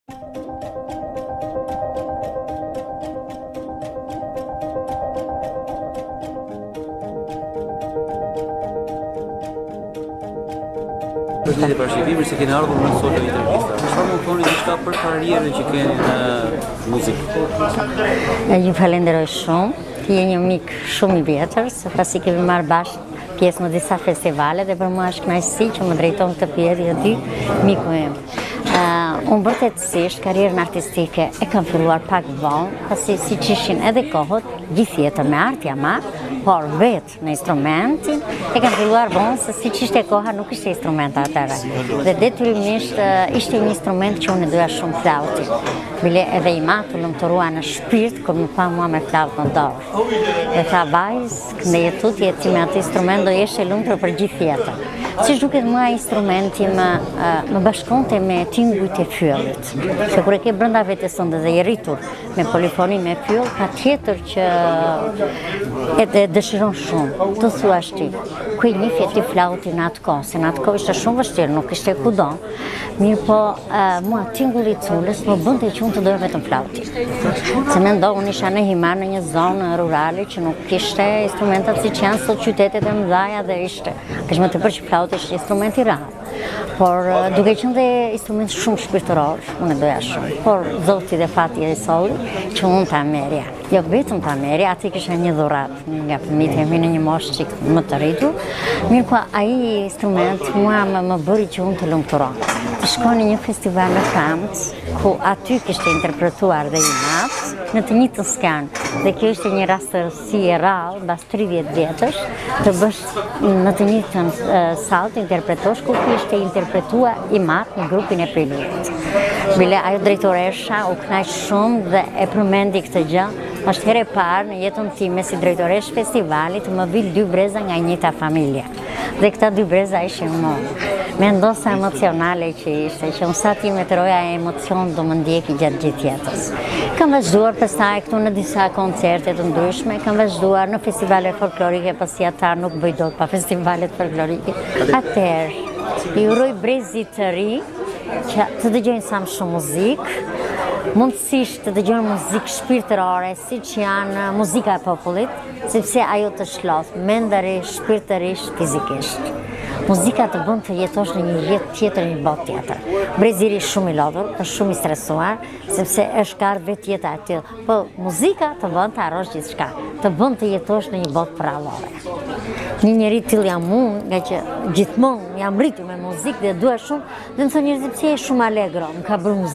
Përshëndetje parashikimit se keni ardhur në sot në intervista. Çfarë mund të thoni diçka për karrierën që keni në muzikë? Ju falenderoj shumë. Ti je një mik shumë i vjetër, se pasi kemi marrë bashkë pjesë në disa festivale dhe për mua është kënaqësi që më drejton këtë pyetje e ty, miku im. Unë vërtetësisht karrierën artistike e kam filluar pak vonë, pasi siç ishin edhe kohët, gjithë jetën me art jam marrë, por vetë në instrumentin e kam filluar vonë se siç ishte koha nuk ishte instrument atëherë. Dhe detyrimisht ishte një instrument që unë doja shumë flauti. Bile edhe i matu lumturua në shpirt kur më pa mua me flaut në dorë. Dhe tha vajzë, kënde jetu ti me atë instrument do jesh e lumtur për gjithë jetën. Si duket mua instrumenti më bashkonte me tingujt e fyllit. Se kur e ke brenda vetes sonde dhe je rritur me polifoni me fyll, patjetër që e dëshiron shumë. Të thuash ti, ku i nifje ti flautin në atë kohë, se në atë kohë ishte shumë vështirë, nuk ishte kudo. Mirë po, mua tingulli i culës më bënte që unë të doja vetëm flautin. Se mendo, unë isha në Himar në një zonë rurale që nuk kishte instrumentat si që janë sot qytetet e mëdhaja dhe ishte. Kështë më të për që flauti ishte instrument i rrallë. Por duke qenë dhe instrument shumë shpirtëror, unë e doja shumë. Por zoti dhe fati e solli që unë ta merja. Jo vetëm ta merja, ati kisha një dhurat nga fëmijët e mi në një moshë qik më të rritur. Mirë po ai instrument mua më bëri që unë të lumturon. Të shkoj në një festival në Francë, ku aty kishte interpretuar dhe i natë në të njëjtën skanë. Dhe kjo ishte një rastësi e rrallë, mbas 30 vjetësh, të bësh në të njëjtën sallë të interpretosh ku kishte interpretuar i matë në grupin e Prilut. Bile ajo drejtoresha u kënaq shumë dhe e përmendi këtë gjë. Është herë e parë në jetën time si drejtoresh festivalit më vi 2 breza nga njëjta familje. Dhe këta 2 breza ishin mua. Mendo sa emocionale që ishte, që unë sa ti meteroja e emocion do më ndjeki gjatë gjithë jetës. Kam vazhduar pastaj këtu në disa koncerte të ndryshme, kam vazhduar në festivale folklorike, pasi ata nuk bëj dot pa festivalet folklorike. Atëherë, i uroj brezit të ri që të dëgjojnë sa më shumë muzikë, mundësisht të dëgjojnë muzikë shpirtërore, si që janë muzika e popullit, sepse ajo të shloth mendërisht, shpirtërisht, fizikisht. Muzika të bën të jetosh në një jetë tjetër, një botë tjetër. Breziri shumë i lodhur, është shumë i stresuar, sepse është ka vetë jeta e tillë. Po muzika të bën të harrosh gjithçka, të bën të jetosh në një botë paralele. Një njeri tillë jam unë, nga që gjithmonë jam rritur me muzikë dhe dua shumë, dhe më thonë njerëzit pse je shumë allegro, më ka bërë muzikë.